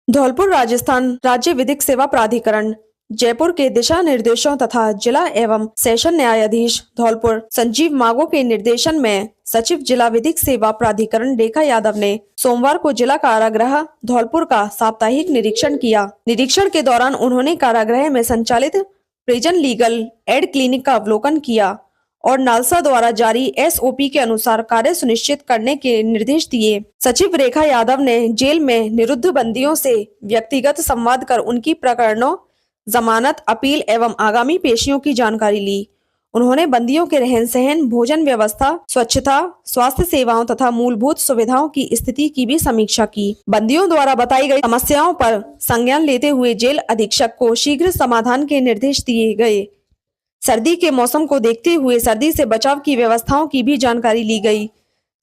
धौलपुर राजस्थान राज्य विधिक सेवा प्राधिकरण जयपुर के दिशा निर्देशों तथा जिला एवं सेशन न्यायाधीश धौलपुर संजीव मागो के निर्देशन में सचिव जिला विधिक सेवा प्राधिकरण रेखा यादव ने सोमवार को जिला कारागृह धौलपुर का साप्ताहिक निरीक्षण किया। निरीक्षण के दौरान उन्होंने कारागृह में संचालित प्रिजन लीगल एड क्लिनिक का अवलोकन किया और नालसा द्वारा जारी एसओपी के अनुसार कार्य सुनिश्चित करने के निर्देश दिए। सचिव रेखा यादव ने जेल में निरुद्ध बंदियों से व्यक्तिगत संवाद कर उनकी प्रकरणों, जमानत, अपील एवं आगामी पेशियों की जानकारी ली। उन्होंने बंदियों के रहन सहन, भोजन व्यवस्था, स्वच्छता, स्वास्थ्य सेवाओं तथा मूलभूत सुविधाओं की स्थिति की भी समीक्षा की। बंदियों द्वारा बताई गई समस्याओं पर संज्ञान लेते हुए जेल अधीक्षक को शीघ्र समाधान के निर्देश दिए गए। सर्दी के मौसम को देखते हुए सर्दी से बचाव की व्यवस्थाओं की भी जानकारी ली गई।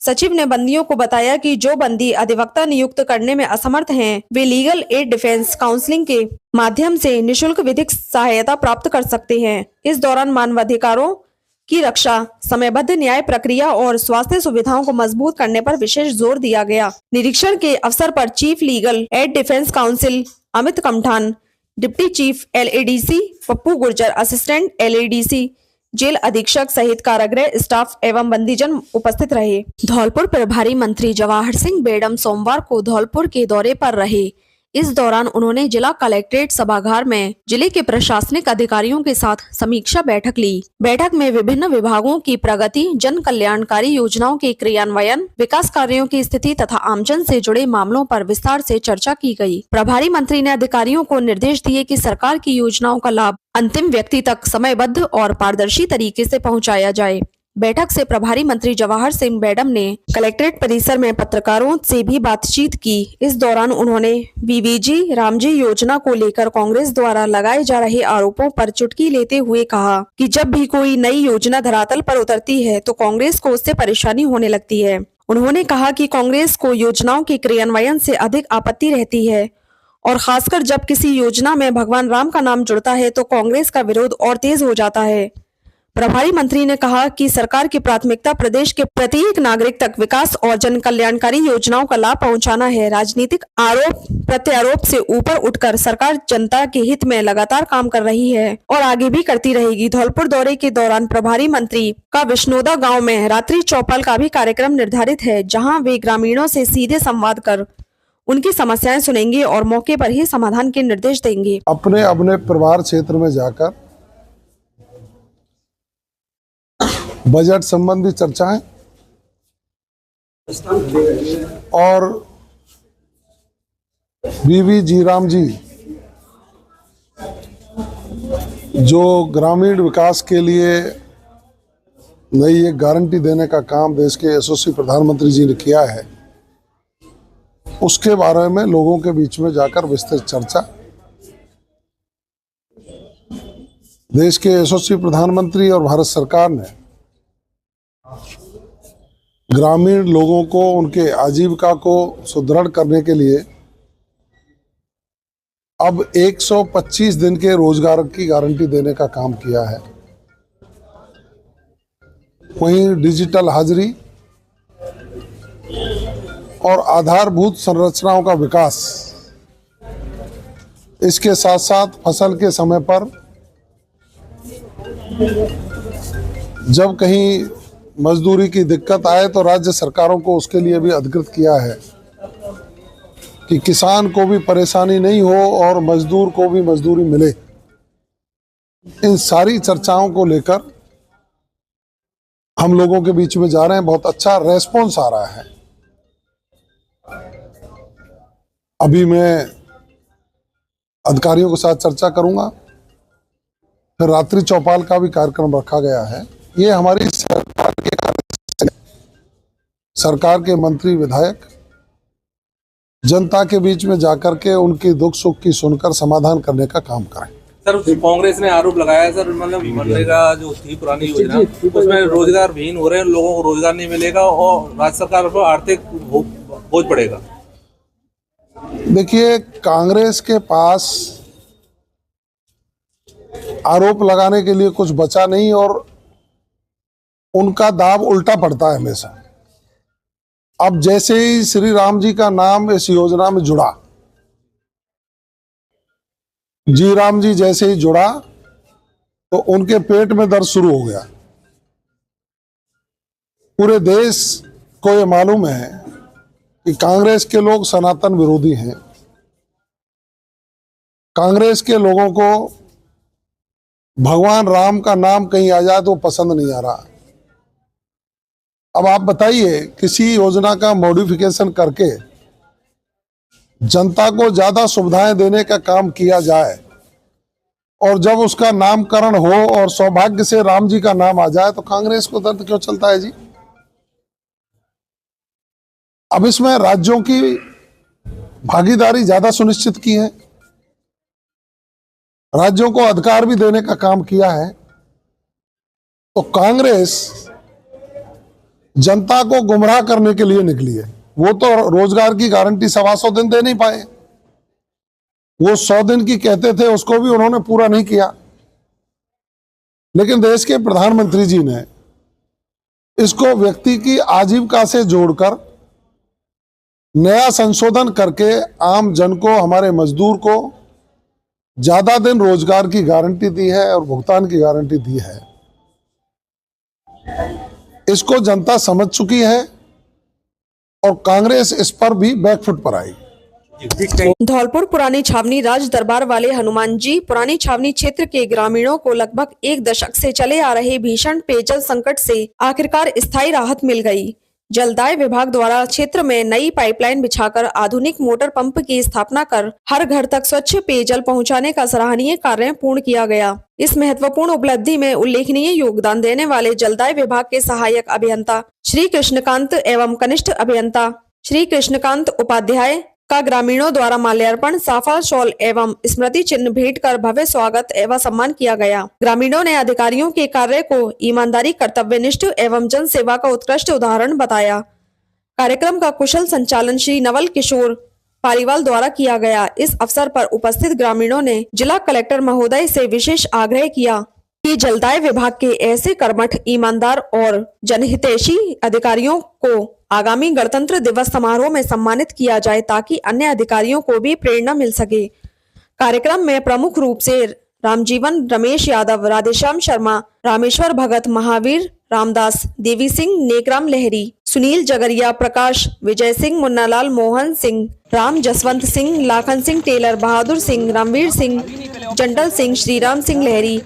सचिव ने बंदियों को बताया कि जो बंदी अधिवक्ता नियुक्त करने में असमर्थ हैं, वे लीगल एड डिफेंस काउंसलिंग के माध्यम से निशुल्क विधिक सहायता प्राप्त कर सकते हैं। इस दौरान मानवाधिकारों की रक्षा, समयबद्ध न्याय प्रक्रिया और स्वास्थ्य सुविधाओं को मजबूत करने पर विशेष जोर दिया गया। निरीक्षण के अवसर पर chief legal aid defence counsel Amit Kamthan, deputy chief LADC Pappu Gurjar, assistant LADC jail अधीक्षक सहित कारागृह स्टाफ एवं बंदीजन उपस्थित रहे। धौलपुर प्रभारी मंत्री जवाहर सिंह बेडम सोमवार को धौलपुर के दौरे पर रहे। इस दौरान उन्होंने जिला कलेक्ट्रेट सभागार में जिले के प्रशासनिक अधिकारियों के साथ समीक्षा बैठक ली। बैठक में विभिन्न विभागों की प्रगति, जन कल्याणकारी योजनाओं के क्रियान्वयन, विकास कार्यों की स्थिति तथा आमजन से जुड़े मामलों पर विस्तार से चर्चा की गई। प्रभारी मंत्री ने अधिकारियों को निर्देश दिए कि सरकार की योजनाओं का लाभ अंतिम व्यक्ति तक समयबद्ध और पारदर्शी तरीके से पहुँचाया जाए। बैठक से प्रभारी मंत्री जवाहर सिंह बेडम ने कलेक्ट्रेट परिसर में पत्रकारों से भी बातचीत की। इस दौरान उन्होंने वीवीजी रामजी योजना को लेकर कांग्रेस द्वारा लगाए जा रहे आरोपों पर चुटकी लेते हुए कहा कि जब भी कोई नई योजना धरातल पर उतरती है तो कांग्रेस को उससे परेशानी होने लगती है। उन्होंने कहा कि कांग्रेस को योजनाओं के क्रियान्वयन से अधिक आपत्ति रहती है और खासकर जब किसी योजना में भगवान राम का नाम जुड़ता है तो कांग्रेस का विरोध और तेज हो जाता है। प्रभारी मंत्री ने कहा कि सरकार की प्राथमिकता प्रदेश के प्रत्येक नागरिक तक विकास और जन कल्याणकारी योजनाओं का लाभ पहुंचाना है। राजनीतिक आरोप प्रत्यारोप से ऊपर उठकर सरकार जनता के हित में लगातार काम कर रही है और आगे भी करती रहेगी। धौलपुर दौरे के दौरान प्रभारी मंत्री का विष्णोदा गाँव में रात्रि चौपाल का भी कार्यक्रम निर्धारित है, जहाँ वे ग्रामीणों से सीधे संवाद कर उनकी समस्याएं सुनेंगे और मौके पर ही समाधान के निर्देश देंगे। अपने अपने परिवार क्षेत्र में जाकर बजट संबंधी चर्चाएं और वीवीजी रामजी जो ग्रामीण विकास के लिए नई एक गारंटी देने का काम देश के यशस्वी प्रधानमंत्री जी ने किया है, उसके बारे में लोगों के बीच में जाकर विस्तृत चर्चा। देश के यशस्वी प्रधानमंत्री और भारत सरकार ने ग्रामीण लोगों को उनके आजीविका को सुदृढ़ करने के लिए अब 125 दिन के रोजगार की गारंटी देने का काम किया है। वहीं डिजिटल हाजिरी और आधारभूत संरचनाओं का विकास, इसके साथ साथ फसल के समय पर जब कहीं मजदूरी की दिक्कत आए तो राज्य सरकारों को उसके लिए भी अधिकृत किया है कि किसान को भी परेशानी नहीं हो और मजदूर को भी मजदूरी मिले। इन सारी चर्चाओं को लेकर हम लोगों के बीच में जा रहे हैं। बहुत अच्छा रेस्पॉन्स आ रहा है। अभी मैं अधिकारियों के साथ चर्चा करूंगा। फिर रात्रि चौपाल का भी कार्यक्रम रखा गया है। ये हमारी सरकार के मंत्री विधायक जनता के बीच में जाकर के उनकी दुख सुख की सुनकर समाधान करने का काम करें। सर, कांग्रेस ने आरोप लगाया सर, मतलब मनरेगा जो थी पुरानी योजना, उसमें रोजगार विहीन हो रहे हैं, लोगों को रोजगार नहीं मिलेगा और राज्य सरकार पर आर्थिक बोझ पड़ेगा। देखिए, कांग्रेस के पास आरोप लगाने के लिए कुछ बचा नहीं और उनका दाव उल्टा पड़ता है हमेशा। अब जैसे ही श्री राम जी का नाम इस योजना में जुड़ा, जी राम जी जैसे ही जुड़ा तो उनके पेट में दर्द शुरू हो गया। पूरे देश को ये मालूम है कि कांग्रेस के लोग सनातन विरोधी हैं। कांग्रेस के लोगों को भगवान राम का नाम कहीं आ जाए तो पसंद नहीं आ रहा। अब आप बताइए, किसी योजना का मॉडिफिकेशन करके जनता को ज्यादा सुविधाएं देने का काम किया जाए और जब उसका नामकरण हो और सौभाग्य से राम जी का नाम आ जाए तो कांग्रेस को दर्द क्यों चलता है जी? अब इसमें राज्यों की भागीदारी ज्यादा सुनिश्चित की है, राज्यों को अधिकार भी देने का काम किया है। तो कांग्रेस जनता को गुमराह करने के लिए निकली है। वो तो रोजगार की गारंटी 125 दिन दे नहीं पाए। वो 100 दिन की कहते थे, उसको भी उन्होंने पूरा नहीं किया। लेकिन देश के प्रधानमंत्री जी ने इसको व्यक्ति की आजीविका से जोड़कर नया संशोधन करके आम जन को, हमारे मजदूर को ज्यादा दिन रोजगार की गारंटी दी है और भुगतान की गारंटी दी है। इसको जनता समझ चुकी है और कांग्रेस इस पर भी बैकफुट पर आई। धौलपुर पुरानी छावनी राज दरबार वाले हनुमान जी पुरानी छावनी क्षेत्र के ग्रामीणों को लगभग 1 दशक से चले आ रहे भीषण पेयजल संकट से आखिरकार स्थायी राहत मिल गई। जलदाय विभाग द्वारा क्षेत्र में नई पाइपलाइन बिछाकर आधुनिक मोटर पंप की स्थापना कर हर घर तक स्वच्छ पेयजल पहुंचाने का सराहनीय कार्य पूर्ण किया गया। इस महत्वपूर्ण उपलब्धि में उल्लेखनीय योगदान देने वाले जलदाय विभाग के सहायक अभियंता श्री कृष्णकांत एवं कनिष्ठ अभियंता श्री कृष्णकांत उपाध्याय का ग्रामीणों द्वारा माल्यार्पण, साफा, शॉल एवं स्मृति चिन्ह भेंट कर भव्य स्वागत एवं सम्मान किया गया। ग्रामीणों ने अधिकारियों के कार्य को ईमानदारी, कर्तव्यनिष्ठ एवं जन सेवा का उत्कृष्ट उदाहरण बताया। कार्यक्रम का कुशल संचालन श्री नवल किशोर पालीवाल द्वारा किया गया। इस अवसर पर उपस्थित ग्रामीणों ने जिला कलेक्टर महोदय से विशेष आग्रह किया कि जलदाय विभाग के ऐसे कर्मठ, ईमानदार और जनहितैषी अधिकारियों को आगामी गणतंत्र दिवस समारोह में सम्मानित किया जाए ताकि अन्य अधिकारियों को भी प्रेरणा मिल सके। कार्यक्रम में प्रमुख रूप से रामजीवन, रमेश यादव, राधेश्याम शर्मा, रामेश्वर भगत, महावीर रामदास, देवी सिंह, नेकराम लहरी, सुनील जगरिया, प्रकाश, विजय सिंह, मुन्नालाल, मोहन सिंह, राम जसवंत सिंह, लाखन सिंह टेलर, बहादुर सिंह, रामवीर सिंह, जंडल सिंह, श्रीराम सिंह लहरी,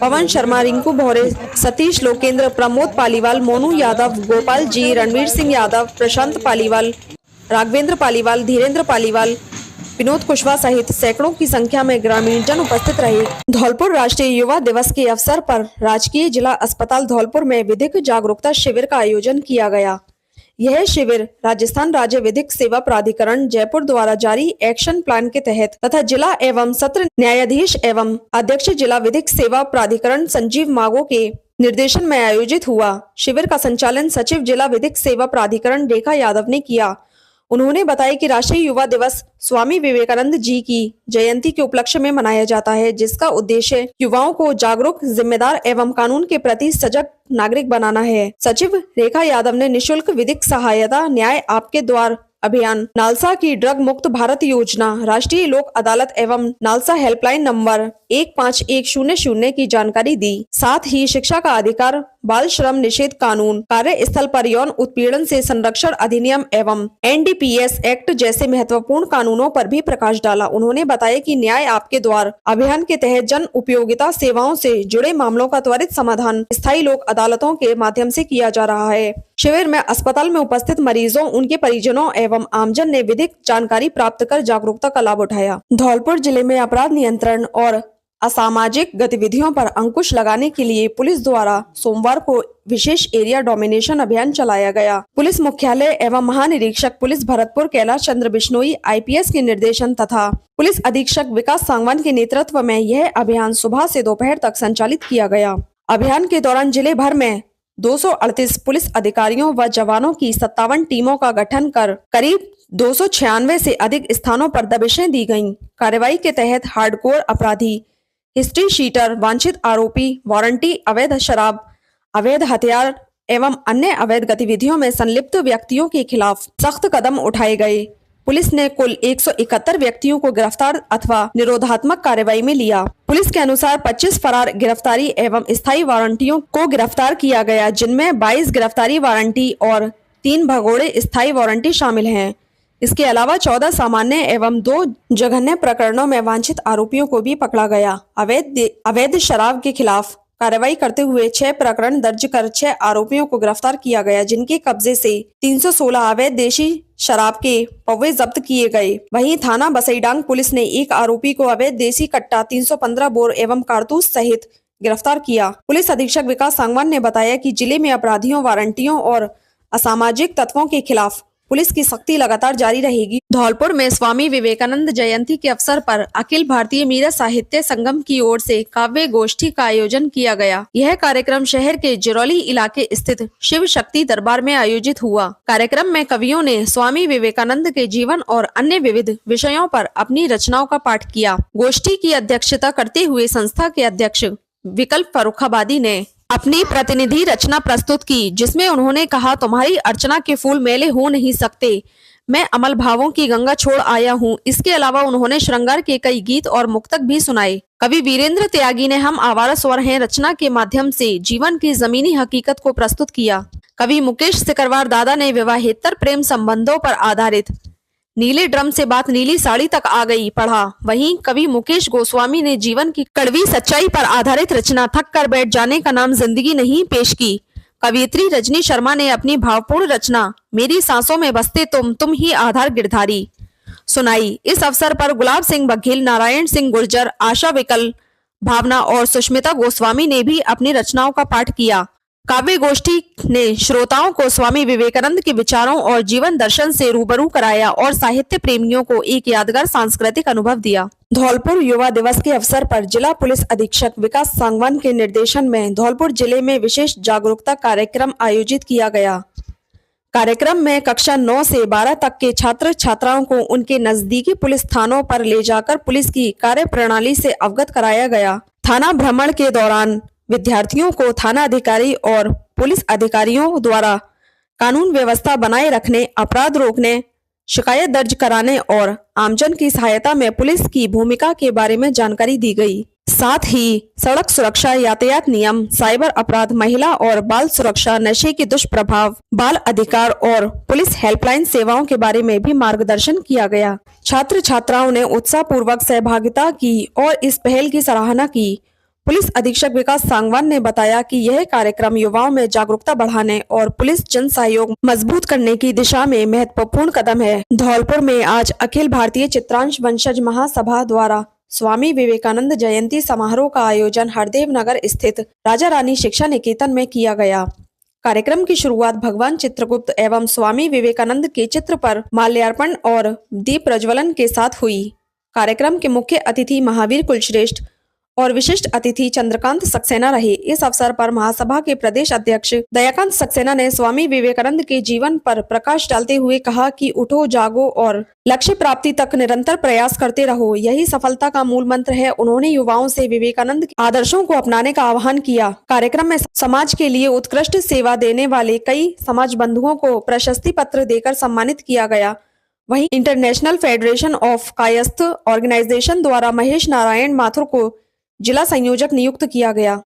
पवन शर्मा, रिंकू भौरे, सतीश लोकेंद्र, प्रमोद पालीवाल, मोनू यादव, गोपाल जी, रणवीर सिंह यादव, प्रशांत पालीवाल, राघवेंद्र पालीवाल, धीरेन्द्र पालीवाल, विनोद कुशवाहा सहित सैकड़ों की संख्या में ग्रामीण जन उपस्थित रहे। धौलपुर राष्ट्रीय युवा दिवस के अवसर पर राजकीय जिला अस्पताल धौलपुर में विधिक जागरूकता शिविर का आयोजन किया गया। यह शिविर राजस्थान राज्य विधिक सेवा प्राधिकरण जयपुर द्वारा जारी एक्शन प्लान के तहत तथा जिला एवं सत्र न्यायाधीश एवं अध्यक्ष जिला विधिक सेवा प्राधिकरण संजीव मागो के निर्देशन में आयोजित हुआ। शिविर का संचालन सचिव जिला विधिक सेवा प्राधिकरण रेखा यादव ने किया। उन्होंने बताया कि राष्ट्रीय युवा दिवस स्वामी विवेकानंद जी की जयंती के उपलक्ष्य में मनाया जाता है, जिसका उद्देश्य युवाओं को जागरूक, जिम्मेदार एवं कानून के प्रति सजग नागरिक बनाना है। सचिव रेखा यादव ने निशुल्क विधिक सहायता, न्याय आपके द्वार अभियान, नालसा की ड्रग मुक्त भारत योजना, राष्ट्रीय लोक अदालत एवं नालसा हेल्पलाइन नंबर 15100 की जानकारी दी। साथ ही शिक्षा का अधिकार, बाल श्रम निषेध कानून, कार्यस्थल पर यौन उत्पीड़न से संरक्षण अधिनियम एवं NDPS एक्ट जैसे महत्वपूर्ण कानूनों पर भी प्रकाश डाला। उन्होंने बताया कि न्याय आपके द्वार अभियान के तहत जन उपयोगिता सेवाओं से जुड़े मामलों का त्वरित समाधान स्थायी लोक अदालतों के माध्यम से किया जा रहा है। शिविर में अस्पताल में उपस्थित मरीजों, उनके परिजनों एवं आमजन ने विधिक जानकारी प्राप्त कर जागरूकता का लाभ उठाया। धौलपुर जिले में अपराध नियंत्रण और असामाजिक गतिविधियों पर अंकुश लगाने के लिए पुलिस द्वारा सोमवार को विशेष एरिया डोमिनेशन अभियान चलाया गया। पुलिस मुख्यालय एवं महानिरीक्षक पुलिस भरतपुर कैलाश चंद्र बिश्नोई IPS के निर्देशन तथा पुलिस अधीक्षक विकास सांगवान के नेतृत्व में यह अभियान सुबह से दोपहर तक संचालित किया गया। अभियान के दौरान जिले भर में 238 पुलिस अधिकारियों व जवानों की 57 टीमों का गठन कर करीब 296 से अधिक स्थानों पर दबिशें दी गईं। कार्रवाई के तहत हार्डकोर अपराधी, हिस्ट्री शीटर, वांछित आरोपी, वारंटी, अवैध शराब, अवैध हथियार एवं अन्य अवैध गतिविधियों में संलिप्त व्यक्तियों के खिलाफ सख्त कदम उठाए गए। पुलिस ने कुल 171 व्यक्तियों को गिरफ्तार अथवा निरोधात्मक कार्रवाई में लिया। पुलिस के अनुसार 25 फरार गिरफ्तारी एवं स्थायी वारंटियों को गिरफ्तार किया गया, जिनमें 22 गिरफ्तारी वारंटी और 3 भगोड़े स्थायी वारंटी शामिल हैं। इसके अलावा 14 सामान्य एवं 2 जघन्य प्रकरणों में वांछित आरोपियों को भी पकड़ा गया। अवैध शराब के खिलाफ कार्रवाई करते हुए 6 प्रकरण दर्ज कर 6 आरोपियों को गिरफ्तार किया गया, जिनके कब्जे से 316 अवैध देशी शराब के पौवे जब्त किए गए। वहीं थाना बसईडांग पुलिस ने एक आरोपी को अवैध देसी कट्टा 315 बोर एवं कारतूस सहित गिरफ्तार किया। पुलिस अधीक्षक विकास सांगवान ने बताया कि जिले में अपराधियों, वारंटियों और असामाजिक तत्वों के खिलाफ पुलिस की सख्ती लगातार जारी रहेगी। धौलपुर में स्वामी विवेकानंद जयंती के अवसर पर अखिल भारतीय मीरा साहित्य संगम की ओर से काव्य गोष्ठी का आयोजन किया गया। यह कार्यक्रम शहर के जिरौली इलाके स्थित शिव शक्ति दरबार में आयोजित हुआ। कार्यक्रम में कवियों ने स्वामी विवेकानंद के जीवन और अन्य विविध विषयों पर अपनी रचनाओं का पाठ किया। गोष्ठी की अध्यक्षता करते हुए संस्था के अध्यक्ष विकल्प फर्रुखाबादी ने अपनी प्रतिनिधि रचना प्रस्तुत की, जिसमें उन्होंने कहा, तुम्हारी अर्चना के फूल मेले हो नहीं सकते, मैं अमल भावों की गंगा छोड़ आया हूँ। इसके अलावा उन्होंने श्रृंगार के कई गीत और मुक्तक भी सुनाए। कवि वीरेंद्र त्यागी ने हम आवारा स्वर हैं रचना के माध्यम से जीवन की जमीनी हकीकत को प्रस्तुत किया। कवि मुकेश सिकरवार दादा ने विवाहेतर प्रेम संबंधों पर आधारित नीले ड्रम से बात नीली साड़ी तक आ गई पढ़ा। वहीं कवि मुकेश गोस्वामी ने जीवन की कड़वी सच्चाई पर आधारित रचना थक कर बैठ जाने का नाम जिंदगी नहीं पेश की। कवियत्री रजनी शर्मा ने अपनी भावपूर्ण रचना मेरी सांसों में बसते तुम ही आधार गिरधारी सुनाई। इस अवसर पर गुलाब सिंह बघेल, नारायण सिंह गुर्जर, आशा विकल, भावना और सुष्मिता गोस्वामी ने भी अपनी रचनाओं का पाठ किया। काव्य गोष्ठी ने श्रोताओं को स्वामी विवेकानंद के विचारों और जीवन दर्शन से रूबरू कराया और साहित्य प्रेमियों को एक यादगार सांस्कृतिक अनुभव दिया। धौलपुर युवा दिवस के अवसर पर जिला पुलिस अधीक्षक विकास सांगवान के निर्देशन में धौलपुर जिले में विशेष जागरूकता कार्यक्रम आयोजित किया गया। कार्यक्रम में कक्षा 9 से 12 तक के छात्र छात्राओं को उनके नजदीकी पुलिस थानों पर ले जाकर पुलिस की कार्यप्रणाली से अवगत कराया गया। थाना भ्रमण के दौरान विद्यार्थियों को थाना अधिकारी और पुलिस अधिकारियों द्वारा कानून व्यवस्था बनाए रखने, अपराध रोकने, शिकायत दर्ज कराने और आमजन की सहायता में पुलिस की भूमिका के बारे में जानकारी दी गई। साथ ही सड़क सुरक्षा, यातायात नियम, साइबर अपराध, महिला और बाल सुरक्षा, नशे के दुष्प्रभाव, बाल अधिकार और पुलिस हेल्पलाइन सेवाओं के बारे में भी मार्गदर्शन किया गया। छात्र छात्राओं ने उत्साहपूर्वक सहभागिता की और इस पहल की सराहना की। पुलिस अधीक्षक विकास सांगवान ने बताया कि यह कार्यक्रम युवाओं में जागरूकता बढ़ाने और पुलिस जन सहयोग मजबूत करने की दिशा में महत्वपूर्ण कदम है। धौलपुर में आज अखिल भारतीय चित्रांश वंशज महासभा द्वारा स्वामी विवेकानंद जयंती समारोह का आयोजन हरदेव नगर स्थित राजा रानी शिक्षा निकेतन में किया गया। कार्यक्रम की शुरुआत भगवान चित्रगुप्त एवं स्वामी विवेकानंद के चित्र पर माल्यार्पण और दीप प्रज्वलन के साथ हुई। कार्यक्रम के मुख्य अतिथि महावीर कुलश्रेष्ठ और विशिष्ट अतिथि चंद्रकांत सक्सेना रहे। इस अवसर पर महासभा के प्रदेश अध्यक्ष दयाकांत सक्सेना ने स्वामी विवेकानंद के जीवन पर प्रकाश डालते हुए कहा कि उठो, जागो और लक्ष्य प्राप्ति तक निरंतर प्रयास करते रहो, यही सफलता का मूल मंत्र है। उन्होंने युवाओं से विवेकानंद के आदर्शों को अपनाने का आह्वान किया। कार्यक्रम में समाज के लिए उत्कृष्ट सेवा देने वाले कई समाज बंधुओं को प्रशस्ति पत्र देकर सम्मानित किया गया। वहीं international federation of Kayastha organisation द्वारा महेश नारायण माथुर को जिला संयोजक नियुक्त किया गया।